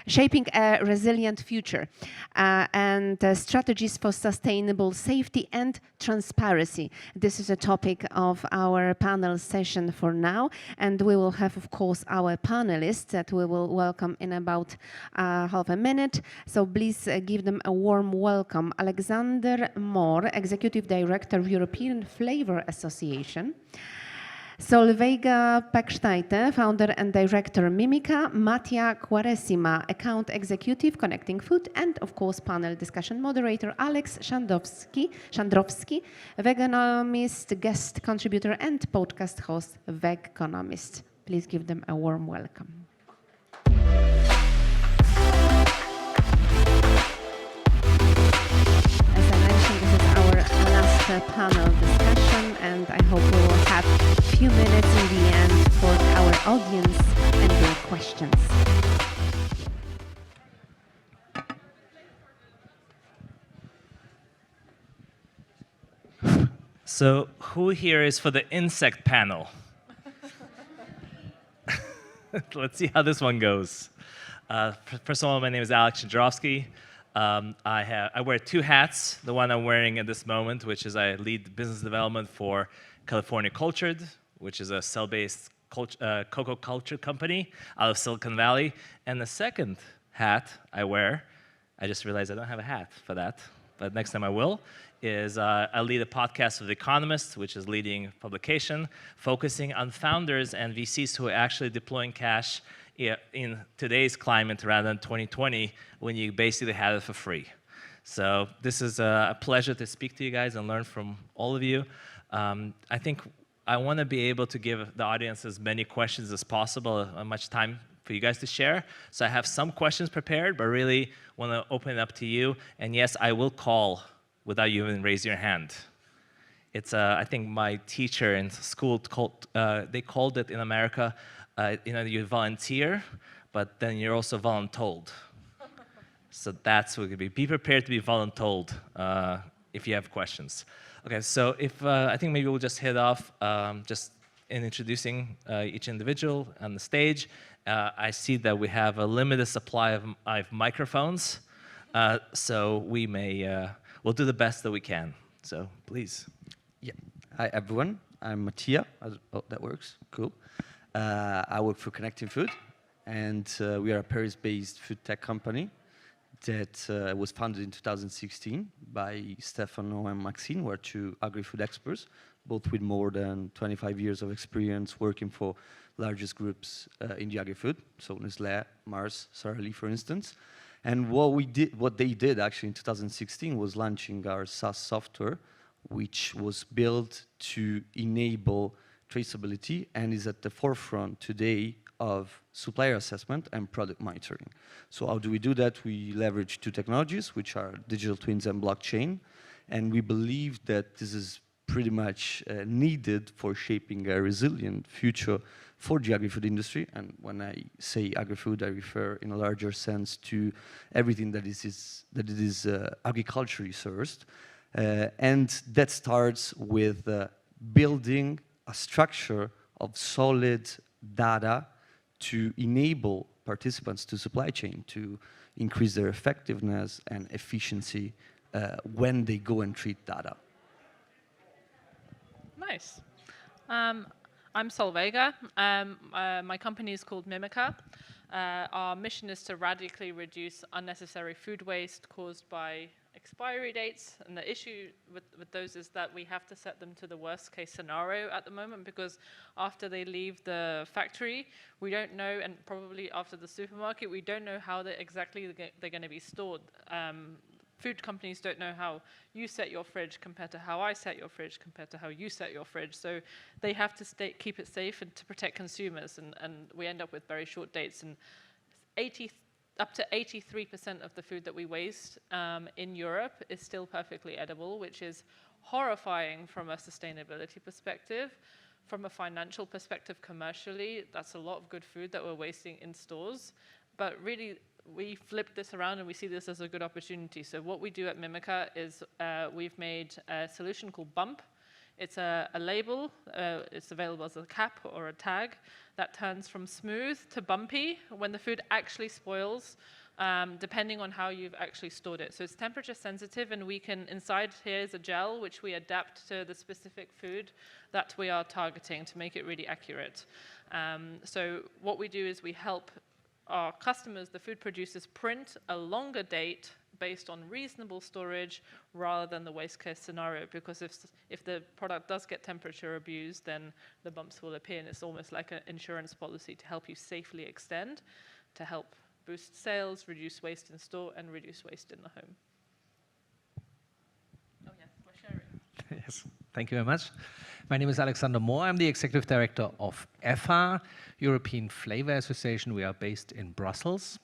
Shaping a Resilient Future, and Strategies for Sustainable Safety and Transparency. This is a topic of our panel session for now, and we will have, of course, our panelists that we will welcome in about half a minute. So please give them a warm welcome. Alexander Mohr, Executive Director, European Flavour Association. Solveiga Pakštaitė, Founder and Director Mimica. Mattia Quaresima, Account Executive, Connecting Food, and of course panel discussion moderator Alex Shandrovsky, Vegconomist, guest contributor and podcast host Vegconomist. Please give them a warm welcome. As I mentioned, this is our last panel discussion, and I hope we will have a few minutes in the end for our audience and your questions. So, who here is for the insect panel? Let's see how this one goes. First of all, my name is Alex Shandrovsky. I wear two hats. The one I'm wearing at this moment, which is I lead business development for California Cultured, which is a cell-based cocoa culture company out of Silicon Valley. And the second hat I wear, I just realized I don't have a hat for that, but next time I will, is I lead a podcast with Vegconomist, which is leading publication, focusing on founders and VCs who are actually deploying cash in today's climate rather than 2020, when you basically had it for free. So this is a pleasure to speak to you guys and learn from all of you. I think I want to be able to give the audience as many questions as possible, as much time for you guys to share. So I have some questions prepared, but really want to open it up to you. And yes, I will call without you even raise your hand. It's, I think my teacher in school, they called it in America, you volunteer, but then you're also voluntold. So that's what it could be. Be prepared to be voluntold if you have questions. Okay, so I think maybe we'll just hit off just in introducing each individual on the stage. I see that we have a limited supply of microphones, so we'll do the best that we can. So please. Yeah. Hi everyone. I'm Mattia. Oh, that works. Cool. I work for Connecting Food, and we are a Paris-based food tech company that was founded in 2016 by Stefano and Maxine, who are two agri-food experts, both with more than 25 years of experience working for largest groups in the agri-food, so Nestlé, Mars, Sara Lee, for instance. And what they did actually in 2016 was launching our SaaS software, which was built to enable traceability and is at the forefront today of supplier assessment and product monitoring. So how do we do that? We leverage two technologies, which are digital twins and blockchain. And we believe that this is pretty much needed for shaping a resilient future for the agri-food industry. And when I say agri-food, I refer in a larger sense to everything that is agriculturally sourced. And that starts with building a structure of solid data to enable participants to supply chain to increase their effectiveness and efficiency when they go and treat data. Nice. I'm Solveiga. My company is called Mimica. Our mission is to radically reduce unnecessary food waste caused by expiry dates, and the issue with those is that we have to set them to the worst case scenario at the moment, because after they leave the factory, we don't know, and probably after the supermarket, we don't know how they're going to be stored. Food companies don't know how you set your fridge compared to how I set your fridge compared to how you set your fridge. So they have to keep it safe and to protect consumers, and we end up with very short dates. And up to 83% of the food that we waste in Europe is still perfectly edible, which is horrifying from a sustainability perspective. From a financial perspective, commercially, that's a lot of good food that we're wasting in stores. But really, we flip this around and we see this as a good opportunity. So what we do at Mimica is we've made a solution called Bump. It's a label, it's available as a cap or a tag that turns from smooth to bumpy when the food actually spoils, depending on how you've actually stored it. So it's temperature sensitive, and we can, inside here is a gel which we adapt to the specific food that we are targeting to make it really accurate. So what we do is we help our customers, the food producers, print a longer date based on reasonable storage rather than the worst case scenario, because if the product does get temperature abused, then the bumps will appear, and it's almost like an insurance policy to help you safely extend, to help boost sales, reduce waste in store, and reduce waste in the home. Oh yeah, we're sharing. Yes, thank you very much. My name is Alexander Mohr. I'm the Executive Director of EFA, European Flavour Association. We are based in Brussels.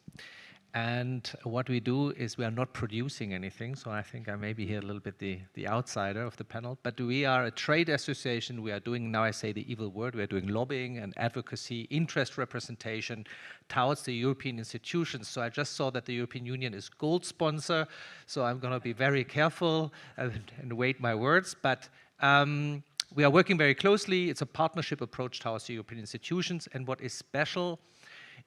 And what we do is we are not producing anything, so I think I may be here a little bit the outsider of the panel, but we are a trade association. We are doing, now I say the evil word, we are doing lobbying and advocacy, interest representation towards the European institutions. So I just saw that the European Union is gold sponsor, so I'm going to be very careful and weight my words, but we are working very closely. It's a partnership approach towards the European institutions, and what is special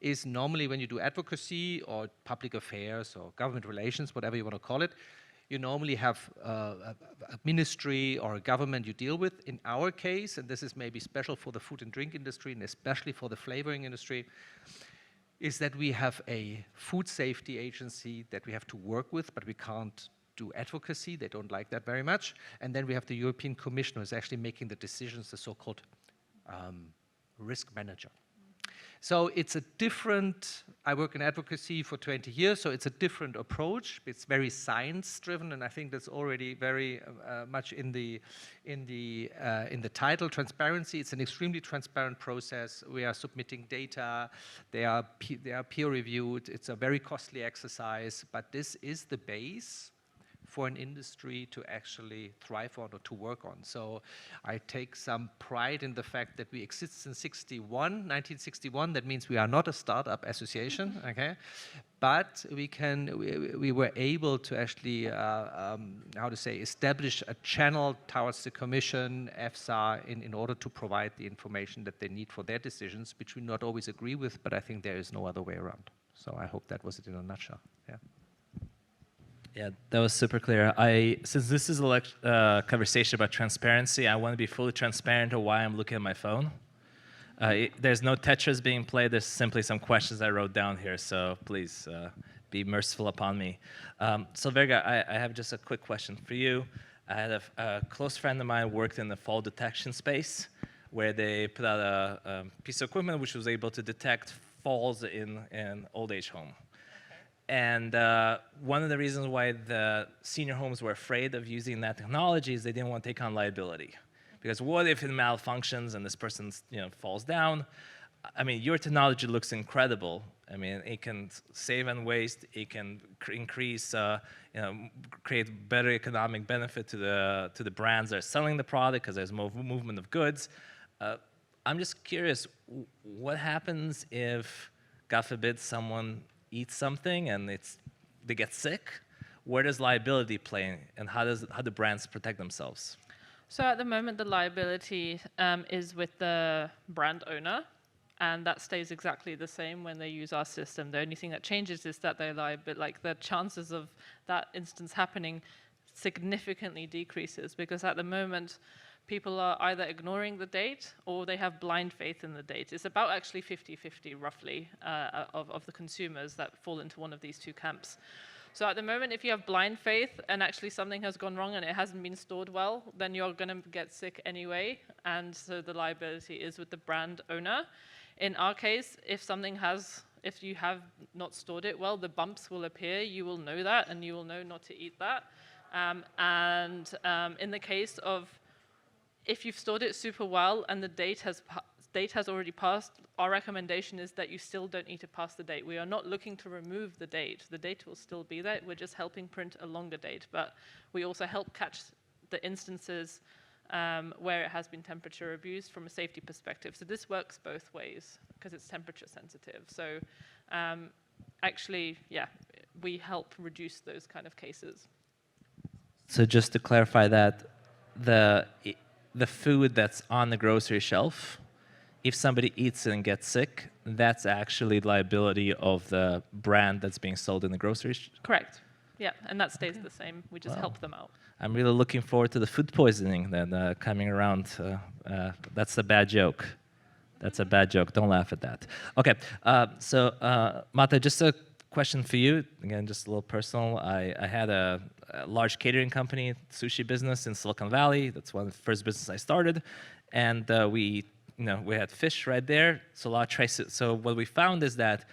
is normally when you do advocacy or public affairs or government relations, whatever you want to call it, you normally have a ministry or a government you deal with. In our case, and this is maybe special for the food and drink industry and especially for the flavoring industry, is that we have a food safety agency that we have to work with, but we can't do advocacy. They don't like that very much. And then we have the European Commission who is actually making the decisions, the so-called risk manager. So it's a different, I work in advocacy for 20 years, so it's a different approach. It's very science-driven, and I think that's already very much in the title, transparency. It's an extremely transparent process. We are submitting data. They are peer-reviewed. It's a very costly exercise, but this is the base for an industry to actually thrive on or to work on. So I take some pride in the fact that we exist in 1961. That means we are not a startup association, okay? But we were able to actually, establish a channel towards the Commission, EFSA, in order to provide the information that they need for their decisions, which we not always agree with, but I think there is no other way around. So I hope that was it in a nutshell, yeah. Yeah, that was super clear. Since this is a conversation about transparency, I want to be fully transparent on why I'm looking at my phone. There's no Tetris being played. There's simply some questions I wrote down here, so please be merciful upon me. Solveiga, I have just a quick question for you. I had a close friend of mine worked in the fall detection space, where they put out a piece of equipment which was able to detect falls in an old age home. And one of the reasons why the senior homes were afraid of using that technology is they didn't want to take on liability. Because what if it malfunctions and this person falls down? I mean, your technology looks incredible. I mean, it can save on waste. It can increase, create better economic benefit to the brands that are selling the product because there's more movement of goods. I'm just curious, what happens if, God forbid, someone eats something and they get sick? Where does liability play, and how do brands protect themselves? So at the moment, the liability is with the brand owner, and that stays exactly the same when they use our system. The only thing that changes is that the chances of that instance happening significantly decreases, because at the moment, people are either ignoring the date or they have blind faith in the date. It's about actually 50-50 roughly of the consumers that fall into one of these two camps. So at the moment, if you have blind faith and actually something has gone wrong and it hasn't been stored well, then you're going to get sick anyway. And so the liability is with the brand owner. In our case, if you have not stored it well, the bumps will appear. You will know that, and you will know not to eat that. In the case of if you've stored it super well and the date has already passed, our recommendation is that you still don't need to pass the date. We are not looking to remove the date. The date will still be there. We're just helping print a longer date. But we also help catch the instances where it has been temperature abused from a safety perspective. So this works both ways because it's temperature sensitive. So actually, yeah, we help reduce those kind of cases. So just to clarify that, the food that's on the grocery shelf, if somebody eats it and gets sick, that's actually liability of the brand that's being sold in the grocery. Correct. Yeah, and that stays the same. We just help them out. I'm really looking forward to the food poisoning then coming around. That's a bad joke. That's a bad joke. Don't laugh at that. Okay, so Mattia, just a question for you. Again, just a little personal. I had a large catering company, sushi business in Silicon Valley. That's one of the first business I started, and we had fish right there. So a lot of traces. So what we found is that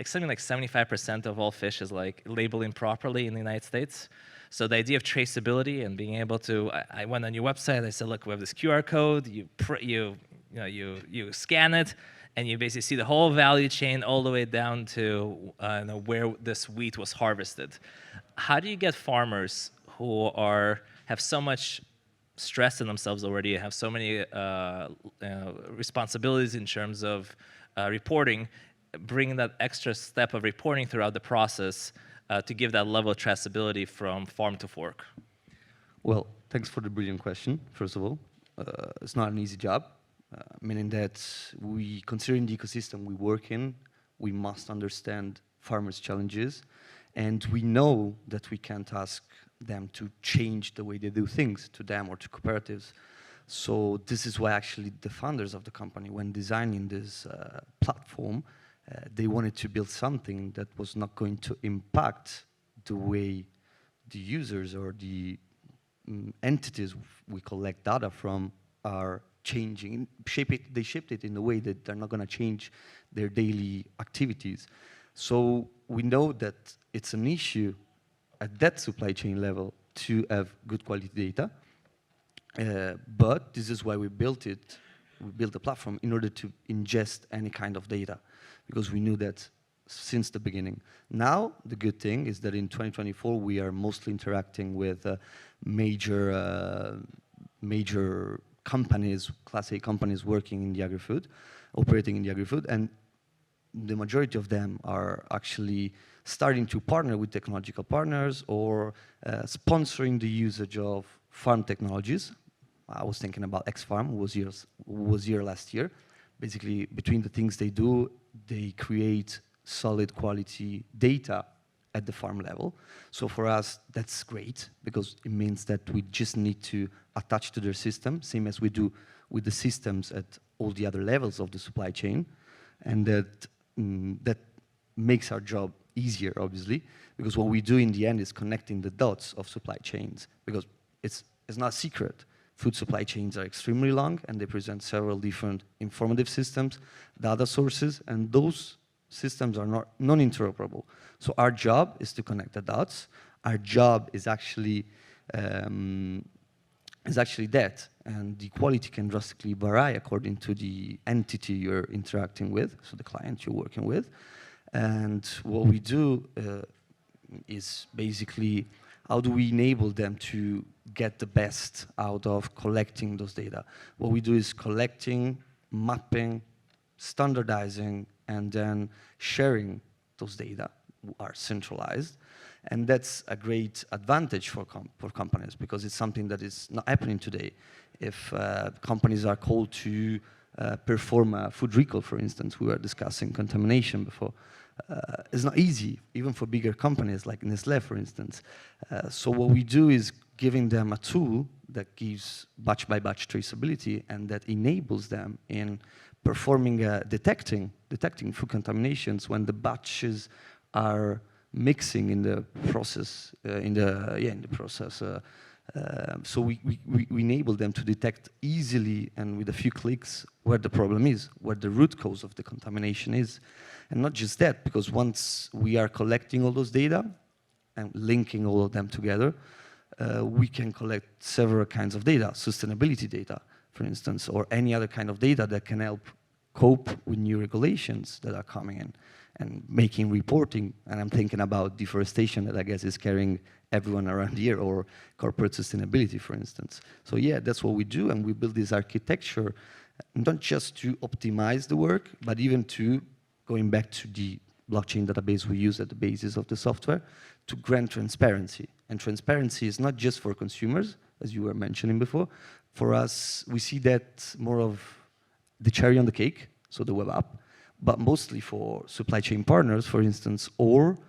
something like 75% of all fish is like labeled improperly in the United States. So the idea of traceability and being able to, I went on your website. I said, look, we have this QR code. You scan it, and you basically see the whole value chain all the way down to where this wheat was harvested. How do you get farmers who have so much stress in themselves already, have so many responsibilities in terms of reporting, bringing that extra step of reporting throughout the process to give that level of traceability from farm to fork? Well, thanks for the brilliant question, first of all. It's not an easy job, meaning that considering the ecosystem we work in, we must understand farmers' challenges, and we know that we can't ask them to change the way they do things to them or to cooperatives. So this is why actually the founders of the company, when designing this platform, they wanted to build something that was not going to impact the way the users or the entities we collect data from are changing. They shaped it in a way that they're not going to change their daily activities. So we know that it's an issue at that supply chain level to have good quality data, but this is why we built it. We built the platform in order to ingest any kind of data, because we knew that since the beginning. Now, the good thing is that in 2024, we are mostly interacting with major companies, Class A companies working in the agri-food, operating in the agri-food, and the majority of them are actually starting to partner with technological partners or sponsoring the usage of farm technologies. I was thinking about X-Farm, who was here last year. Basically, between the things they do, they create solid quality data at the farm level. So for us, that's great, because it means that we just need to attach to their system, same as we do with the systems at all the other levels of the supply chain. And that makes our job easier, obviously, because what we do in the end is connecting the dots of supply chains, because it's not a secret. Food supply chains are extremely long, and they present several different informative systems, data sources, and those systems are non-interoperable. So our job is to connect the dots. Our job is actually that, and the quality can drastically vary according to the entity you're interacting with, so the client you're working with. And what we do is basically, how do we enable them to get the best out of collecting those data? What we do is collecting, mapping, standardizing, and then sharing those data are centralized. And that's a great advantage for companies, because it's something that is not happening today. If companies are called to perform a food recall, for instance, we were discussing contamination before, it's not easy, even for bigger companies like Nestlé, for instance. So what we do is giving them a tool that gives batch-by-batch traceability, and that enables them in performing, detecting food contaminations when the batches are mixing in the process. So we enable them to detect easily and with a few clicks where the problem is, where the root cause of the contamination is. And not just that, because once we are collecting all those data and linking all of them together, we can collect several kinds of data, sustainability data, for instance, or any other kind of data that can help cope with new regulations that are coming in and making reporting. And I'm thinking about deforestation, that I guess is carrying everyone around here, or corporate sustainability, for instance. So yeah, that's what we do, and we build this architecture, not just to optimize the work, but even to, going back to the blockchain database we use at the basis of the software, to grant transparency. And transparency is not just for consumers, as you were mentioning before. For us, we see that more of the cherry on the cake, so the web app, but mostly for supply chain partners, for instance, or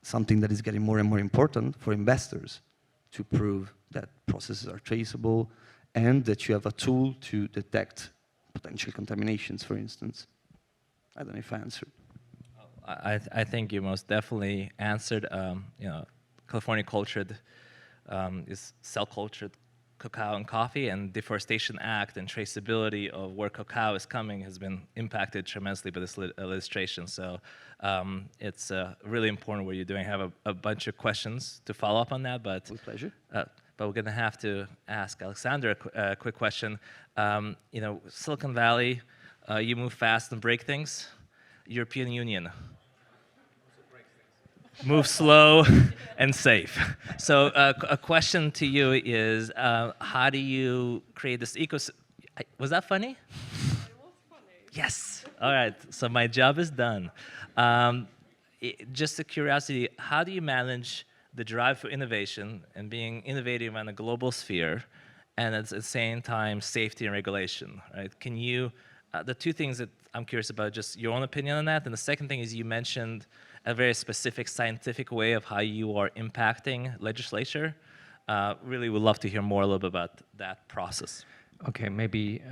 something that is getting more and more important for investors to prove that processes are traceable and that you have a tool to detect potential contaminations, for instance. I don't know if I answered. I think you most definitely answered. California cultured is cell cultured cacao and coffee, and Deforestation Act and traceability of where cacao is coming has been impacted tremendously by this illustration. So it's really important what you're doing. I have a bunch of questions to follow up on that, but With pleasure. But we're going to have to ask Alexander a quick question. Silicon Valley, you move fast and break things. European Union. Move slow and safe. So a question to you is, how do you create this ecosystem? Was that funny? It was funny. Yes. All right. So my job is done. Just a curiosity, how do you manage the drive for innovation and being innovative on a global sphere, and at the same time, safety and regulation, right? Can you, the two things that I'm curious about, just your own opinion on that, and the second thing is you mentioned a very specific scientific way of how you are impacting legislature. Really would love to hear more a little bit about that process. Okay, maybe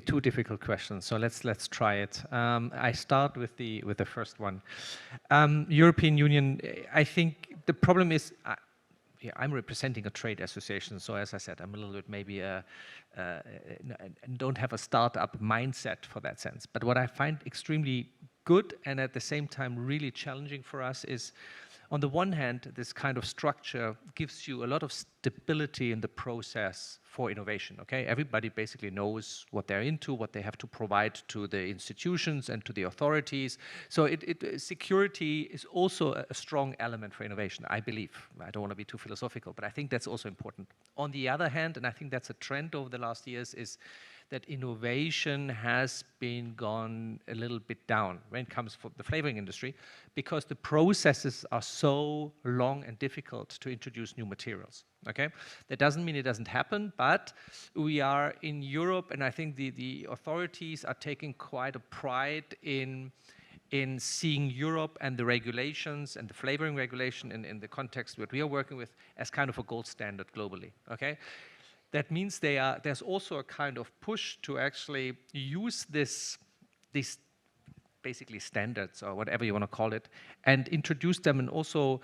two difficult questions. So let's try it. I start with the first one. European Union. I think the problem is, I'm representing a trade association. So as I said, I'm a little bit maybe don't have a startup mindset for that sense. But what I find extremely good and at the same time really challenging for us is, on the one hand, this kind of structure gives you a lot of stability in the process for innovation, okay? Everybody basically knows what they're into, what they have to provide to the institutions and to the authorities. So security is also a strong element for innovation, I believe. I don't want to be too philosophical, but I think that's also important. On the other hand, and I think that's a trend over the last years, is that innovation has been gone a little bit down when it comes to the flavoring industry, because the processes are so long and difficult to introduce new materials, okay? That doesn't mean it doesn't happen, but we are in Europe, and I think the authorities are taking quite a pride in seeing Europe and the regulations and the flavoring regulation in the context that we are working with as kind of a gold standard globally, okay? That means there's also a kind of push to actually use these basically standards or whatever you want to call it, and introduce them, and also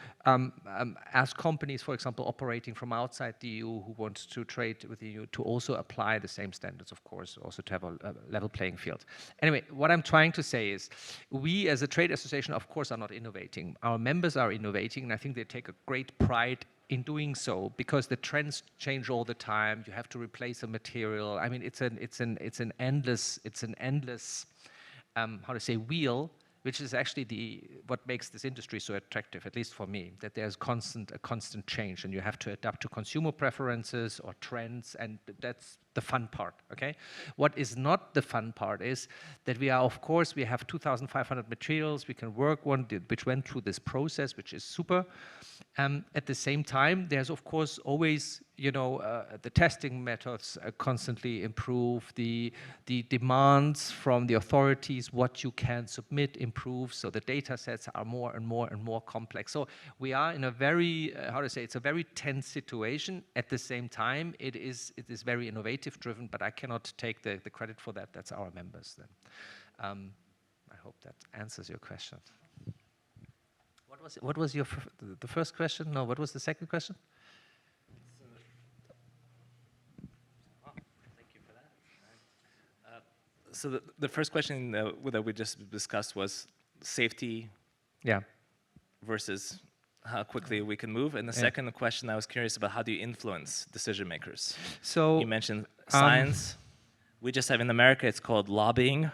ask companies, for example, operating from outside the EU who want to trade with the EU to also apply the same standards, of course, also to have a level playing field. Anyway, what I'm trying to say is, we as a trade association, of course, are not innovating. Our members are innovating, and I think they take a great pride in doing so, because the trends change all the time. You have to replace a material. I mean, it's an endless how to say, wheel, which is actually what makes this industry so attractive, at least for me, that there's a constant change, and you have to adapt to consumer preferences or trends, and that's the fun part, okay? What is not the fun part is that we have 2,500 materials we can work on, which went through this process, which is super. At the same time, there's of course always, the testing methods constantly improve, the demands from the authorities, what you can submit improves, so the data sets are more and more and more complex. So we are in a very, it's a very tense situation. At the same time, it is very innovative driven, but I cannot take the credit for that. That's our members then. I hope that answers your question. What was the first question? No, what was the second question? Thank you for that. So the first question that we just discussed was safety, versus how quickly we can move. And the second question, I was curious about, how do you influence decision makers? So you mentioned science. We just have in America, it's called lobbying.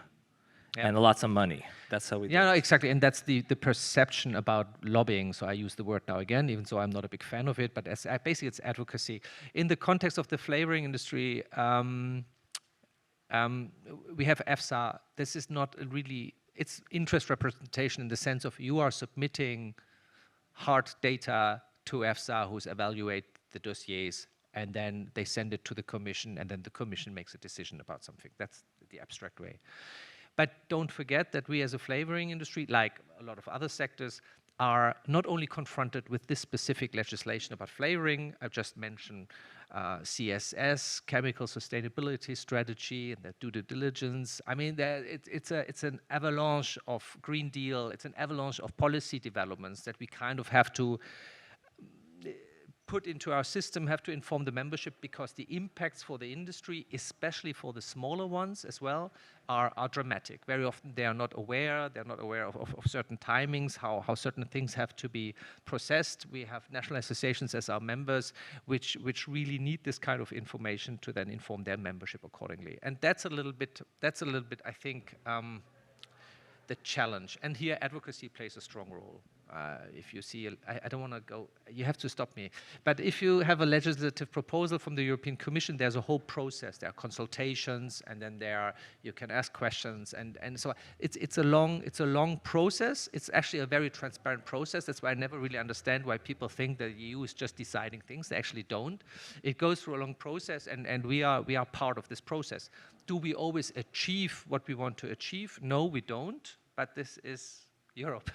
And lots of money. That's how we do it. No, exactly. And that's the perception about lobbying. So I use the word now again, even though I'm not a big fan of it. But basically, it's advocacy. In the context of the flavoring industry, we have EFSA. This is not really, it's interest representation in the sense of you are submitting hard data to EFSA, who's evaluate the dossiers and then they send it to the commission, and then the commission makes a decision about something. That's the abstract way. But don't forget that we as a flavoring industry, like a lot of other sectors, are not only confronted with this specific legislation about flavoring. I've just mentioned CSS, chemical sustainability strategy, and the due diligence. I mean, it's an avalanche of Green Deal. It's an avalanche of policy developments that we kind of have to put into our system, have to inform the membership, because the impacts for the industry, especially for the smaller ones as well, are dramatic. Very often they're not aware of certain timings, how certain things have to be processed. We have national associations as our members, which really need this kind of information to then inform their membership accordingly. And that's a little bit, I think, the challenge. And here advocacy plays a strong role. If you see, I don't want to go, you have to stop me. But if you have a legislative proposal from the European Commission, there's a whole process. There are consultations, and then you can ask questions, and so it's a long process. It's actually a very transparent process. That's why I never really understand why people think that the EU is just deciding things. They actually don't. It goes through a long process, and we are part of this process. Do we always achieve what we want to achieve? No, we don't. But this is Europe.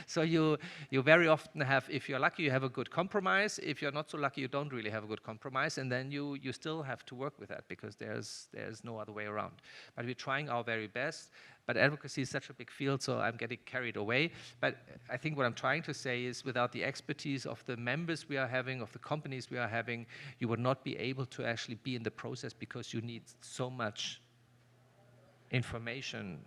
So you very often have, if you're lucky, you have a good compromise. If you're not so lucky, you don't really have a good compromise, and then you still have to work with that, because there's no other way around. But we're trying our very best. But advocacy is such a big field, so I'm getting carried away. But I think what I'm trying to say is, without the expertise of the members we are having, of the companies we are having, you would not be able to actually be in the process, because you need so much information,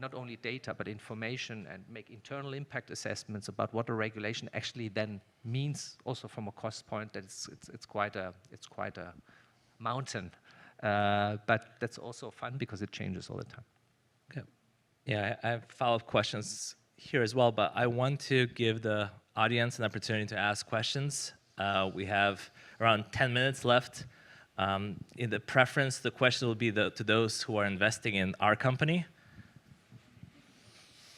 not only data, but information, and make internal impact assessments about what a regulation actually then means, also from a cost point. That it's quite a mountain, but that's also fun because it changes all the time. Okay. Yeah, I have follow-up questions here as well, but I want to give the audience an opportunity to ask questions. We have around 10 minutes left. In the preference, the question will be to those who are investing in our company.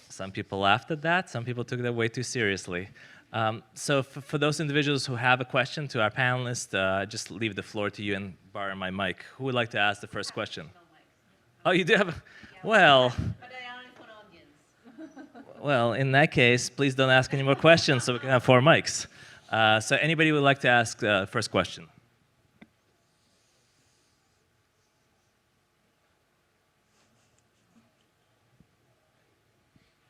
Some people laughed at that. Some people took that way too seriously. So for those individuals who have a question to our panelists, just leave the floor to you and borrow my mic. Who would like to ask the first question? Oh, you do have? Well. But I only for audience. Well, in that case, please don't ask any more questions, so we can have 4 mics. So anybody would like to ask the first question?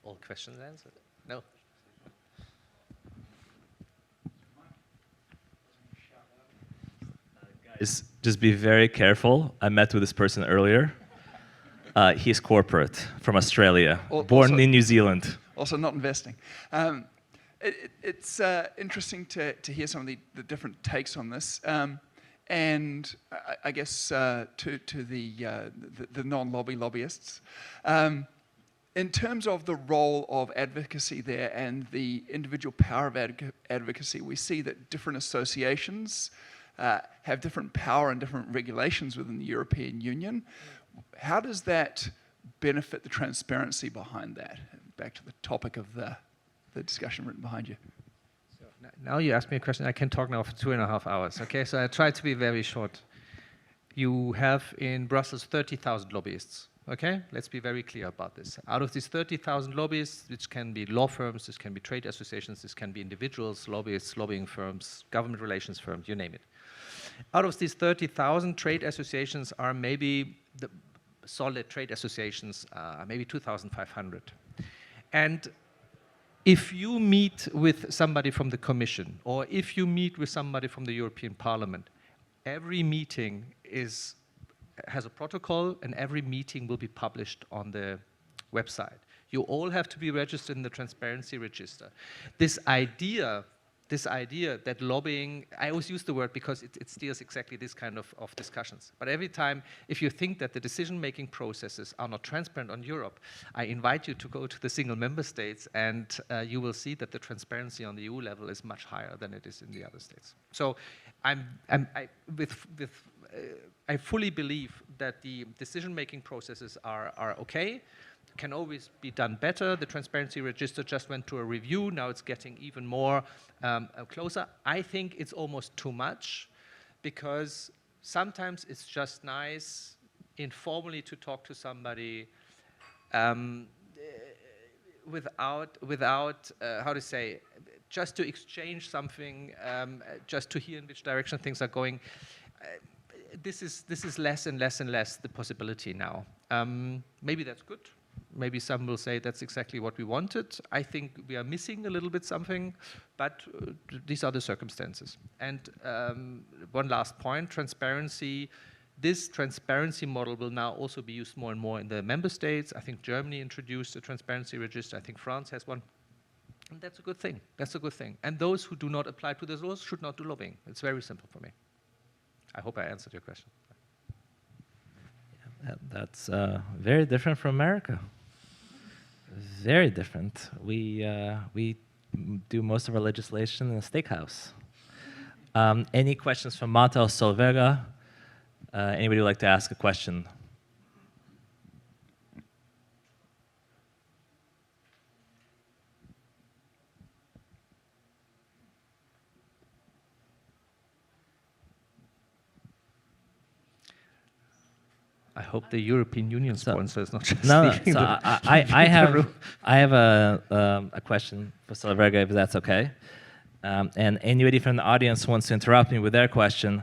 All questions answered? No. Guys, just be very careful. I met with this person earlier. He's corporate from Australia, born in New Zealand. Also not investing. It's interesting to hear some of the different takes on this. And I guess to the non-lobby lobbyists. In terms of the role of advocacy there and the individual power of advocacy, we see that different associations have different power and different regulations within the European Union. How does that benefit the transparency behind that? Back to the topic of the discussion written behind you. So now you ask me a question. I can talk now for 2.5 hours. Okay, so I try to be very short. You have in Brussels 30,000 lobbyists. Okay, let's be very clear about this. Out of these 30,000 lobbyists, which can be law firms, this can be trade associations, this can be individuals, lobbyists, lobbying firms, government relations firms, you name it. Out of these 30,000, trade associations are maybe the solid trade associations, maybe 2,500. And if you meet with somebody from the Commission, or if you meet with somebody from the European Parliament, every meeting has a protocol, and every meeting will be published on the website. You all have to be registered in the transparency register. This idea that lobbying, I always use the word because it steers exactly this kind of discussions. But every time, if you think that the decision-making processes are not transparent on Europe, I invite you to go to the single member states, and you will see that the transparency on the EU level is much higher than it is in the other states. So I fully believe that the decision-making processes are okay, can always be done better. The transparency register just went to a review. Now it's getting even more closer. I think it's almost too much, because sometimes it's just nice informally to talk to somebody without how to say, just to exchange something, just to hear in which direction things are going. This is less and less and less the possibility now. Maybe that's good. Maybe some will say that's exactly what we wanted. I think we are missing a little bit something, but these are the circumstances. And one last point, transparency. This transparency model will now also be used more and more in the member states. I think Germany introduced a transparency register. I think France has one. And that's a good thing. That's a good thing. And those who do not apply to those laws should not do lobbying. It's very simple for me. I hope I answered your question. Yeah, that's very different from America. Very different. We do most of our legislation in a steakhouse. Any questions from Mattia or Solveiga? Anybody would like to ask a question? I hope the European Union sponsor is not just No, leaving so the I have a question for Solveiga, if that's okay. And anybody from the audience wants to interrupt me with their question,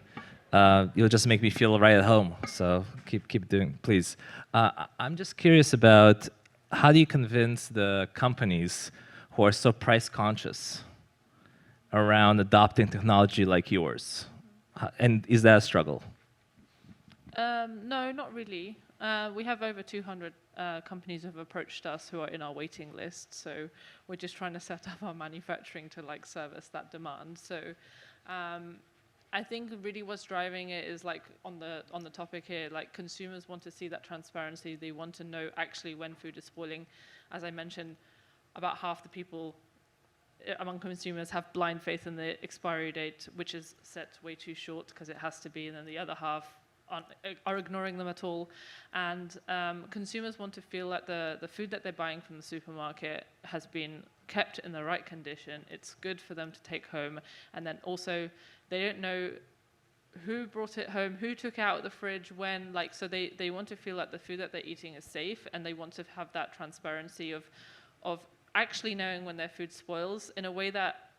you'll just make me feel right at home. So keep doing, please. I'm just curious about how do you convince the companies who are so price conscious around adopting technology like yours? And is that a struggle? No, not really. We have over 200 companies who have approached us who are in our waiting list. So we're just trying to set up our manufacturing to like service that demand. So I think really what's driving it is like on the topic here, like consumers want to see that transparency. They want to know actually when food is spoiling. As I mentioned, about half the people among consumers have blind faith in the expiry date, which is set way too short because it has to be, and then the other half are ignoring them at all. And consumers want to feel that the food that they're buying from the supermarket has been kept in the right condition. It's good for them to take home. And then also, they don't know who brought it home, who took it out of the fridge, when, like, so they want to feel that the food that they're eating is safe, and they want to have that transparency of actually knowing when their food spoils in a way that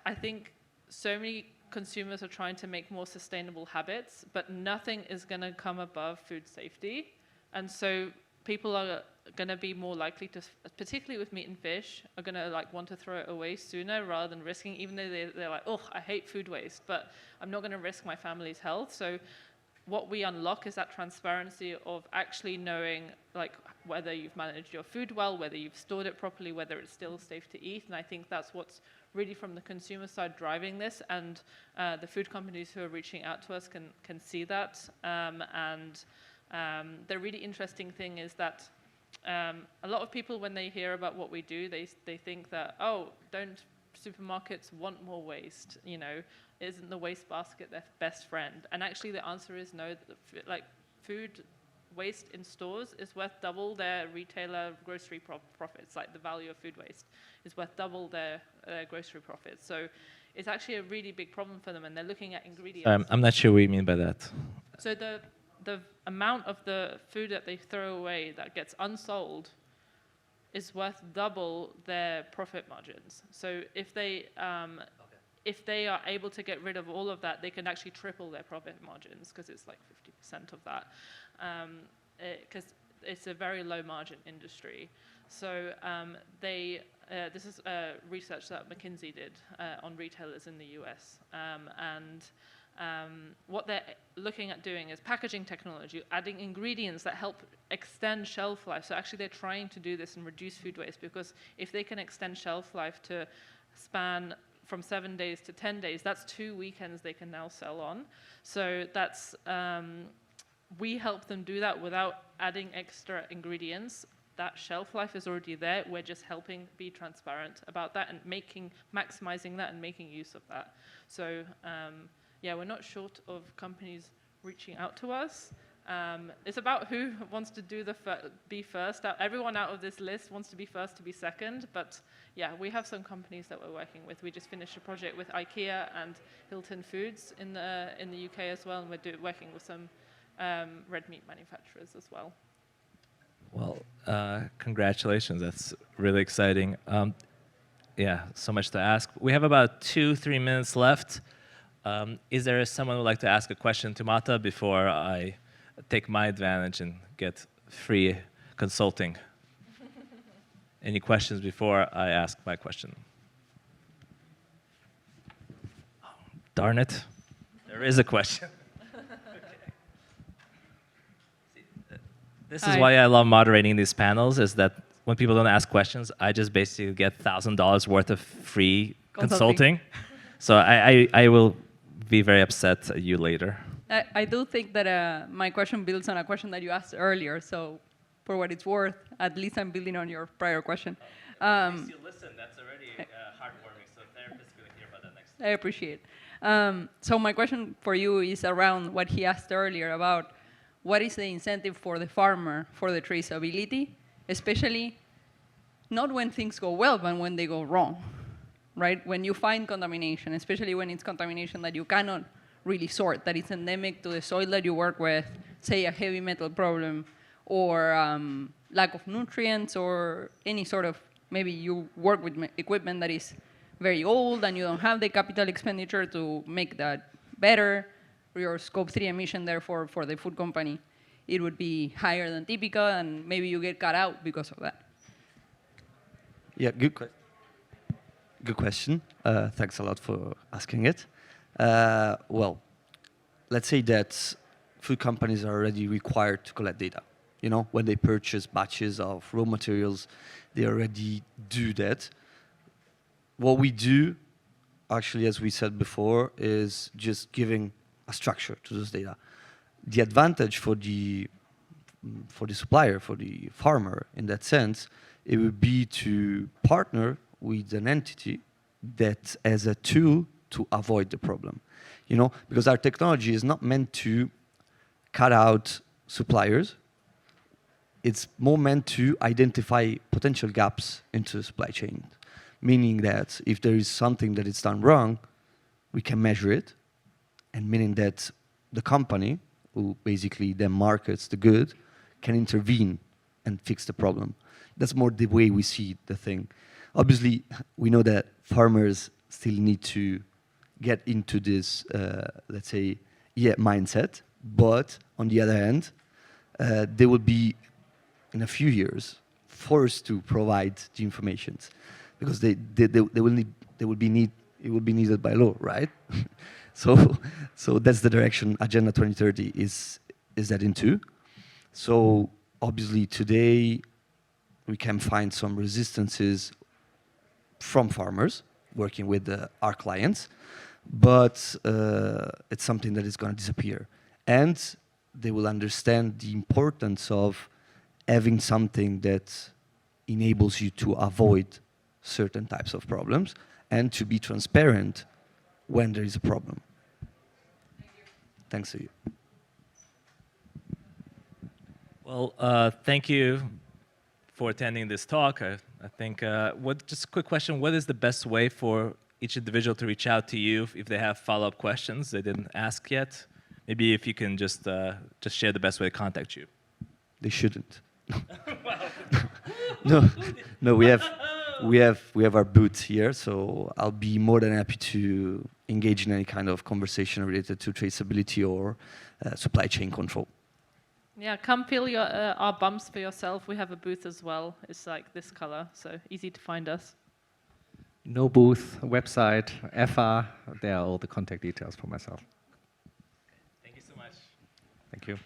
I think so many consumers are trying to make more sustainable habits, but nothing is going to come above food safety. And so people are going to be more likely to, particularly with meat and fish, are going to like want to throw it away sooner rather than risking, even though they're like, oh, I hate food waste, but I'm not going to risk my family's health. So what we unlock is that transparency of actually knowing like whether you've managed your food well, whether you've stored it properly, whether it's still safe to eat. And I think that's what's really from the consumer side driving this, and the food companies who are reaching out to us can see that. The really interesting thing is that a lot of people, when they hear about what we do, they think that, oh, don't supermarkets want more waste? You know, isn't the waste basket their best friend? And actually the answer is no. Like food waste in stores is worth double their retailer grocery profits. Like the value of food waste is worth double their grocery profits. So it's actually a really big problem for them, and they're looking at ingredients. I'm not sure what you mean by that. So the amount of the food that they throw away that gets unsold is worth double their profit margins. So if they are able to get rid of all of that, they can actually triple their profit margins, because it's like 50% of that, because it's a very low margin industry. So this is research that McKinsey did on retailers in the US. What they're looking at doing is packaging technology, adding ingredients that help extend shelf life. So actually they're trying to do this and reduce food waste, because if they can extend shelf life to span from 7 days to 10 days, that's 2 weekends they can now sell on. So that's, we help them do that without adding extra ingredients. That shelf life is already there. We're just helping be transparent about that and maximizing that and making use of that. So yeah, we're not short of companies reaching out to us. It's about who wants to do be first. Everyone out of this list wants to be first to be second, but yeah, we have some companies that we're working with. We just finished a project with IKEA and Hilton Foods in the UK as well, and we're working with some red meat manufacturers as well. Well, congratulations. That's really exciting. Yeah, so much to ask. We have about 2-3 minutes left. Is there someone who would like to ask a question to Mattia before I take my advantage and get free consulting? Any questions before I ask my question? Oh, darn it. There is a question. This is why I love moderating these panels, is that when people don't ask questions, I just basically get $1,000 worth of free consulting. So I will be very upset at you later. I do think that my question builds on a question that you asked earlier. So for what it's worth, at least I'm building on your prior question. At least you listen. That's already heartwarming. So therapists are going to hear about that next time. I appreciate it. So my question for you is around what he asked earlier about what is the incentive for the farmer for the traceability, especially not when things go well, but when they go wrong, right? When you find contamination, especially when it's contamination that you cannot really sort, that it's endemic to the soil that you work with, say a heavy metal problem, or lack of nutrients, or any sort of, maybe you work with equipment that is very old and you don't have the capital expenditure to make that better, your scope 3 emission, therefore, for the food company, it would be higher than typical, and maybe you get cut out because of that. Yeah, good question. Thanks a lot for asking it. Well, let's say that food companies are already required to collect data. You know, when they purchase batches of raw materials, they already do that. What we do, actually, as we said before, is just giving a structure to those data. The advantage for the supplier, for the farmer, in that sense, it would be to partner with an entity that has a tool to avoid the problem. You know, because our technology is not meant to cut out suppliers. It's more meant to identify potential gaps into the supply chain, meaning that if there is something that is done wrong, we can measure it, and meaning that the company, who basically then markets the good, can intervene and fix the problem. That's more the way we see the thing. Obviously, we know that farmers still need to get into this, let's say, mindset. But on the other hand, they will be, in a few years, forced to provide the information, because it will be needed by law, right? So that's the direction Agenda 2030 is that into. So obviously today we can find some resistances from farmers working with our clients, but it's something that is going to disappear. And they will understand the importance of having something that enables you to avoid certain types of problems and to be transparent when there is a problem. Thanks to you. Well, thank you for attending this talk. I think, just a quick question, what is the best way for each individual to reach out to you if they have follow-up questions they didn't ask yet? Maybe if you can just share the best way to contact you. They shouldn't. No, we have our booth here, so I'll be more than happy to engage in any kind of conversation related to traceability or supply chain control. Yeah, come feel our bumps for yourself. We have a booth as well. It's like this color, so easy to find us. No booth, website, EFA, there are all the contact details for myself. Thank you so much. Thank you.